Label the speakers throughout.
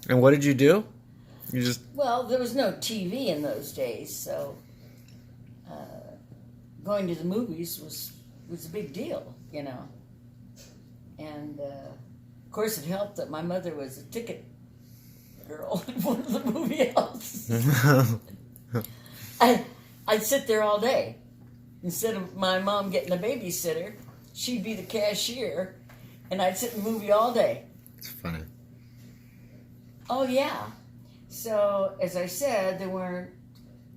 Speaker 1: And what did you do? You just...
Speaker 2: Well, there was no TV in those days, so going to the movies was a big deal, you know. And of course, it helped that my mother was a ticket girl in one of the movie houses. I'd sit there all day. Instead of my mom getting a babysitter, she'd be the cashier, and I'd sit in the movie all day.
Speaker 1: It's funny.
Speaker 2: Oh, yeah. So, as I said, there wasn't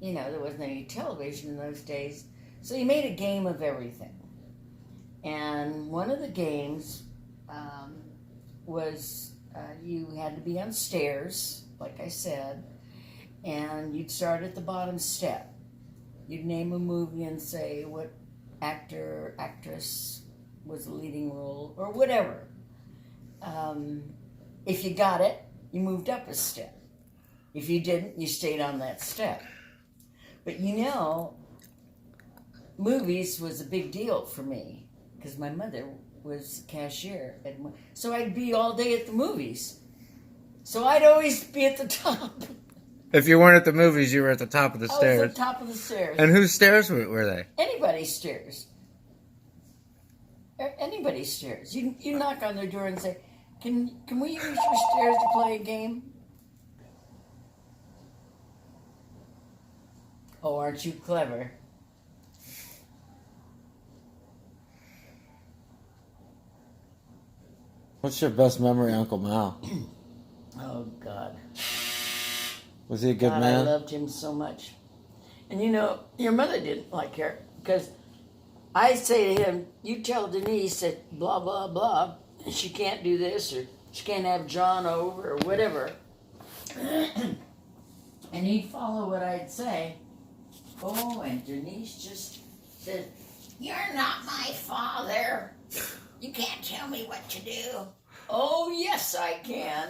Speaker 2: any television in those days. So you made a game of everything. And one of the games was you had to be on stairs, like I said, and you'd start at the bottom step. You'd name a movie and say what actor, actress was the leading role, or whatever. If you got it, you moved up a step. If you didn't, you stayed on that step. But movies was a big deal for me because my mother was cashier. So I'd be all day at the movies. So I'd always be at the top.
Speaker 1: If you weren't at the movies, you were at the top of the stairs.
Speaker 2: I was at the top of the stairs.
Speaker 1: And whose stairs were they?
Speaker 2: Anybody's stairs. Anybody's stairs. You knock on their door and say, can we use your stairs to play a game? Oh, aren't you clever?
Speaker 1: What's your best memory, Uncle Mal?
Speaker 2: Oh, God.
Speaker 1: Was he a good
Speaker 2: God,
Speaker 1: man?
Speaker 2: I loved him so much. And your mother didn't like her because I say to him, you tell Denise that blah, blah, blah, and she can't do this or she can't have John over or whatever. And he'd follow what I'd say. Oh, and Denise just said, you're not my father. You can't tell me what to do. Oh, yes, I can.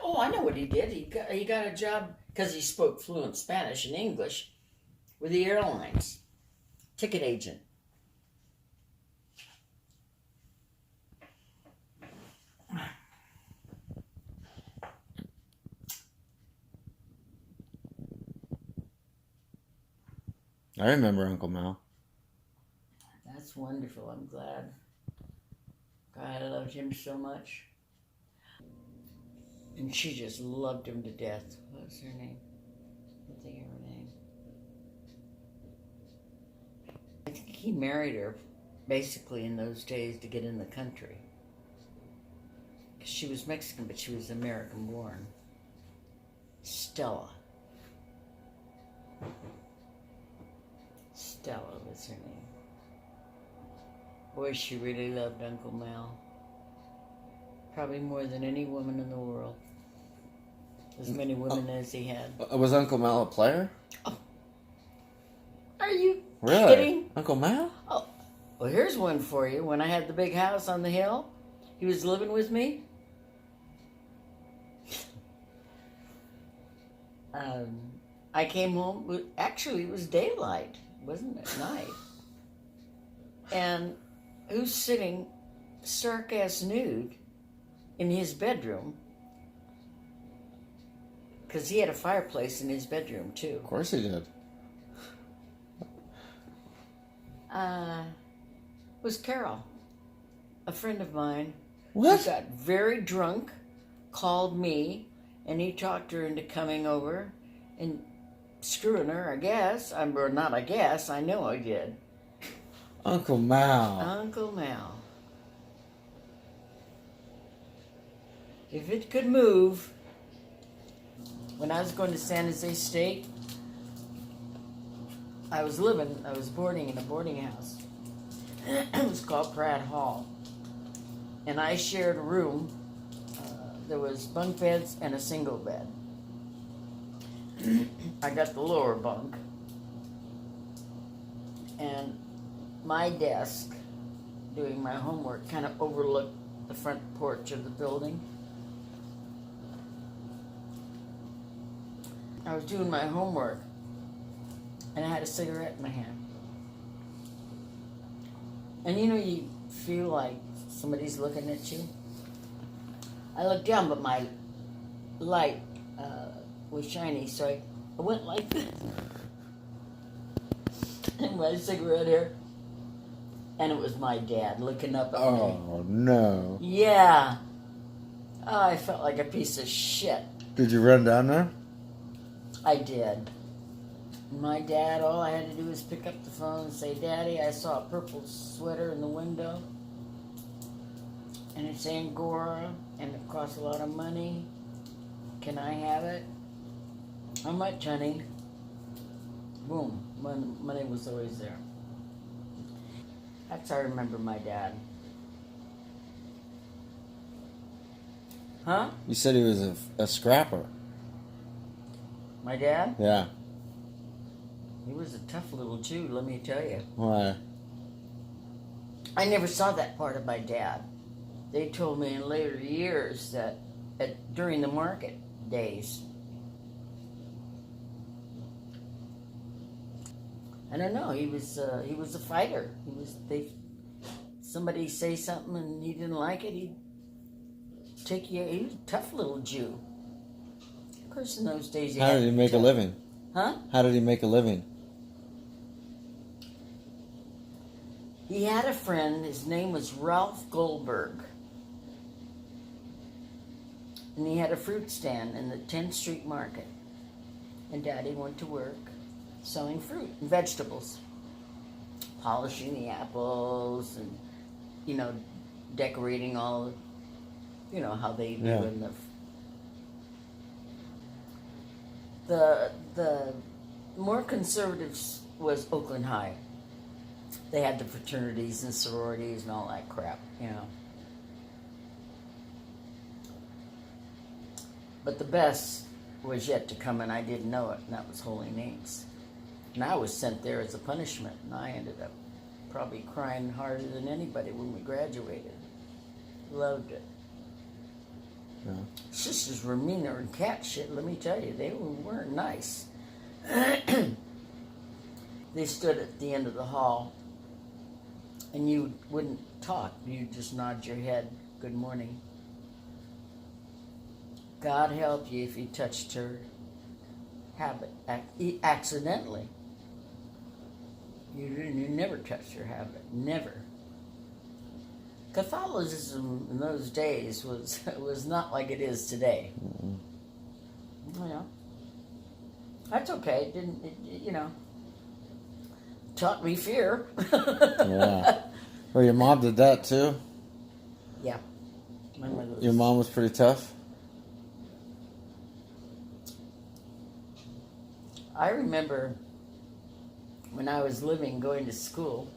Speaker 2: Oh, I know what he did. He got a job because he spoke fluent Spanish and English with the airlines. Ticket agent.
Speaker 1: I remember Uncle Mal.
Speaker 2: That's wonderful. I'm glad. God, I loved him so much. And she just loved him to death. What was her name? I can't think of her name. I think he married her basically in those days to get in the country. Because she was Mexican, but she was American born. Stella. Stella was her name. Boy, she really loved Uncle Mal. Probably more than any woman in the world. As many women as he had.
Speaker 1: Was Uncle Mal a player?
Speaker 2: Oh. Are you
Speaker 1: Really?
Speaker 2: kidding?
Speaker 1: Uncle Mal?
Speaker 2: Oh, well, here's one for you. When I had the big house on the hill, he was living with me. I came home. Actually, it was daylight. It wasn't at night. And who's sitting stark-ass nude in his bedroom? Because he had a fireplace in his bedroom, too.
Speaker 1: Of course he did.
Speaker 2: Was Carol, a friend of mine.
Speaker 1: What?
Speaker 2: Who got very drunk, called me, and he talked her into coming over and screwing her, I guess. Or not I guess, I know I did.
Speaker 1: Uncle Mal.
Speaker 2: Uncle Mal. If it could move. When I was going to San Jose State, I was boarding in a boarding house. It was called Pratt Hall. And I shared a room. There was bunk beds and a single bed. I got the lower bunk. And my desk, doing my homework, kind of overlooked the front porch of the building. I was doing my homework, and I had a cigarette in my hand. And you feel like somebody's looking at you. I looked down, but my light was shiny, so I went like this. And my cigarette here. And it was my dad looking up at me.
Speaker 1: Oh, no.
Speaker 2: Yeah. Oh, I felt like a piece of shit.
Speaker 1: Did you run down there?
Speaker 2: I did. My dad, all I had to do was pick up the phone and say, Daddy, I saw a purple sweater in the window. And it's Angora, and it costs a lot of money. Can I have it? How much, honey? Boom. Money was always there. That's how I remember my dad. Huh?
Speaker 1: You said he was a scrapper.
Speaker 2: My dad?
Speaker 1: Yeah.
Speaker 2: He was a tough little Jew, let me tell you.
Speaker 1: Why?
Speaker 2: I never saw that part of my dad. They told me in later years that during the market days, I don't know. He was a fighter. Somebody say something and he didn't like it. He'd take you. He was a tough little Jew. Of course, in those days,
Speaker 1: How did he make a living?
Speaker 2: Huh?
Speaker 1: How did he make a living?
Speaker 2: He had a friend. His name was Ralph Goldberg, and he had a fruit stand in the 10th Street Market. And Daddy went to work selling fruit and vegetables, polishing the apples, and decorating all. How they do in the more conservatives was Oakland High. They had the fraternities and sororities and all that crap, But the best was yet to come, and I didn't know it, and that was Holy Names. And I was sent there as a punishment, and I ended up probably crying harder than anybody when we graduated. Loved it.
Speaker 1: Yeah.
Speaker 2: Sisters were meaner than cat shit, let me tell you. They weren't nice. They stood at the end of the hall, and you wouldn't talk. You'd just nod your head, good morning. God help you if you touched her habit accidentally. You never touched her habit, never. Catholicism in those days was not like it is today. Mm-hmm. Yeah, that's okay. Taught me fear.
Speaker 1: Yeah. Well, your mom did that too.
Speaker 2: Yeah. My mother was,
Speaker 1: Your mom was pretty tough.
Speaker 2: I remember when I was going to school,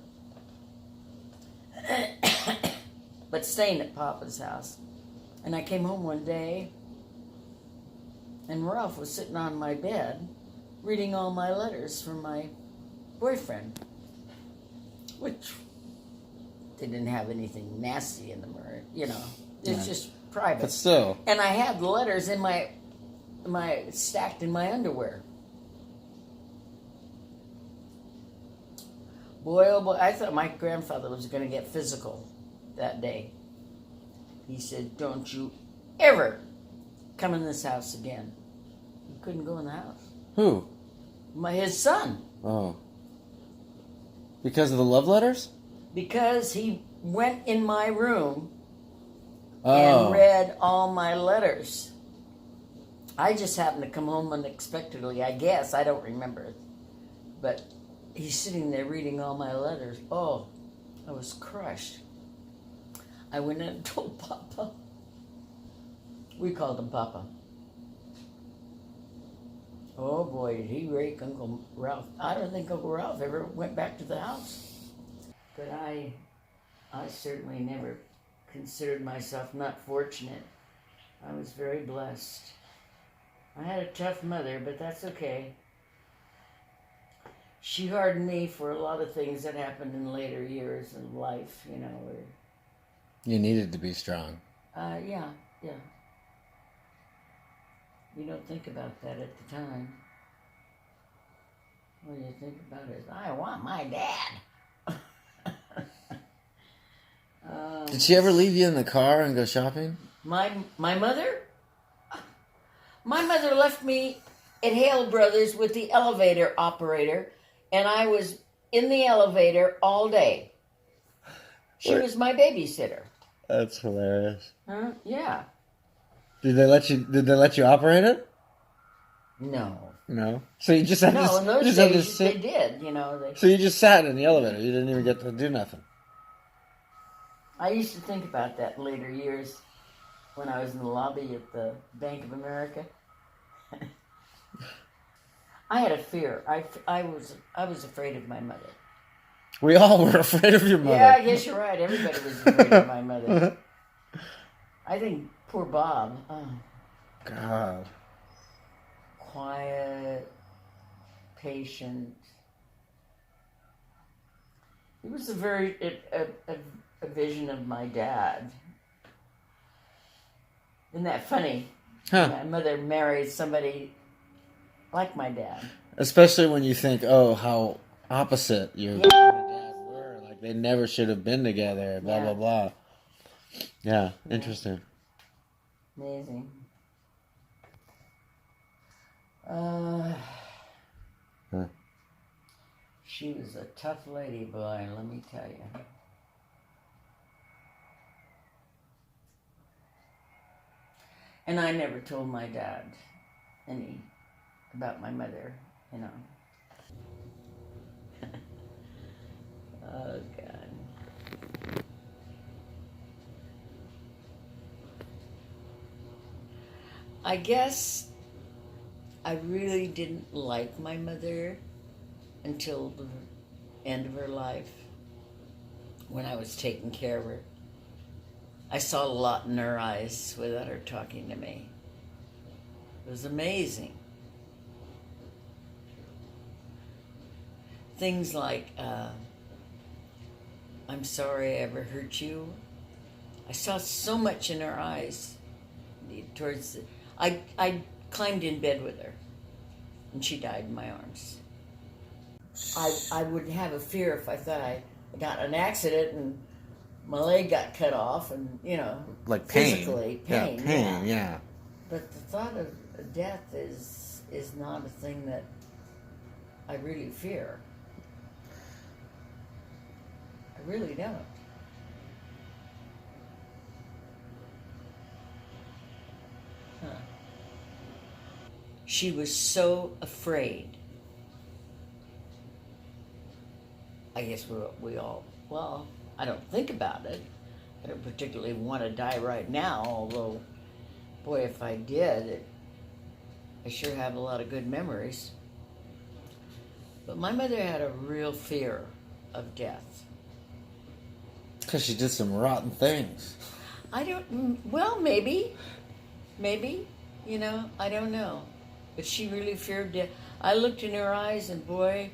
Speaker 2: but staying at Papa's house. And I came home one day, and Ralph was sitting on my bed reading all my letters from my boyfriend, which they didn't have anything nasty in them, or it's just private.
Speaker 1: But still.
Speaker 2: And I had the letters in my stacked in my underwear. Boy, oh boy, I thought my grandfather was going to get physical that day. He said, "Don't you ever come in this house again." He couldn't go in the house.
Speaker 1: Who?
Speaker 2: His son.
Speaker 1: Oh. Because of the love letters?
Speaker 2: Because he went in my room
Speaker 1: Oh.
Speaker 2: and read all my letters. I just happened to come home unexpectedly, I guess. I don't remember. But he's sitting there reading all my letters. Oh, I was crushed. I went in and told Papa. We called him Papa. Oh boy, did he rake Uncle Ralph. I don't think Uncle Ralph ever went back to the house. But I certainly never considered myself not fortunate. I was very blessed. I had a tough mother, but that's okay. She hardened me for a lot of things that happened in later years of life,
Speaker 1: You needed to be strong.
Speaker 2: Yeah. You don't think about that at the time. What you think about is, I want my dad.
Speaker 1: Did she ever leave you in the car and go shopping?
Speaker 2: My mother? My mother left me at Hale Brothers with the elevator operator, and I was in the elevator all day. She
Speaker 1: What?
Speaker 2: was my babysitter.
Speaker 1: That's hilarious.
Speaker 2: Huh? Yeah.
Speaker 1: Did they let you operate it?
Speaker 2: No.
Speaker 1: No. So you just had
Speaker 2: No,
Speaker 1: to
Speaker 2: in those
Speaker 1: just had to
Speaker 2: days they
Speaker 1: sit.
Speaker 2: did, you know. They,
Speaker 1: So you just sat in the elevator. You didn't even get to do nothing.
Speaker 2: I used to think about that in later years when I was in the lobby at the Bank of America. I had a fear. I was afraid of my mother.
Speaker 1: We all were afraid of your mother.
Speaker 2: Yeah, I guess you're right. Everybody was afraid of my mother. I think poor Bob. Oh,
Speaker 1: God.
Speaker 2: quiet, patient. He was a vision of my dad. Isn't that funny?
Speaker 1: Huh.
Speaker 2: My mother married somebody like my dad.
Speaker 1: Especially when you think, oh, how opposite your mom and dad were. Like, they never should have been together, blah,
Speaker 2: Yeah.
Speaker 1: blah, blah. Yeah, interesting.
Speaker 2: Amazing.
Speaker 1: Huh.
Speaker 2: She was a tough lady, boy, let me tell you. And I never told my dad any about my mother, you know. Oh, God. I guess I really didn't like my mother until the end of her life when I was taking care of her. I saw a lot in her eyes without her talking to me. It was amazing. Things like, I'm sorry I ever hurt you. I saw so much in her eyes. Towards the, I climbed in bed with her, and she died in my arms. I would have a fear if I thought I got in an accident and my leg got cut off, and you know,
Speaker 1: Like pain.
Speaker 2: physically pain.
Speaker 1: Yeah, pain, yeah.
Speaker 2: But the thought of death is not a thing that I really fear. I really don't. Huh. She was so afraid. I guess we all, well, I don't think about it. I don't particularly want to die right now, although, boy, if I did, I sure have a lot of good memories. But my mother had a real fear of death.
Speaker 1: Because she did some rotten things.
Speaker 2: Well, maybe, you know, I don't know. But she really feared death. I looked in her eyes and boy,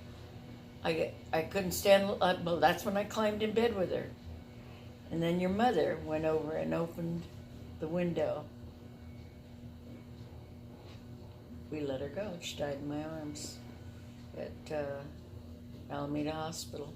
Speaker 2: I couldn't stand, well, that's when I climbed in bed with her. And then your mother went over and opened the window. We let her go. She died in my arms at Alameda Hospital.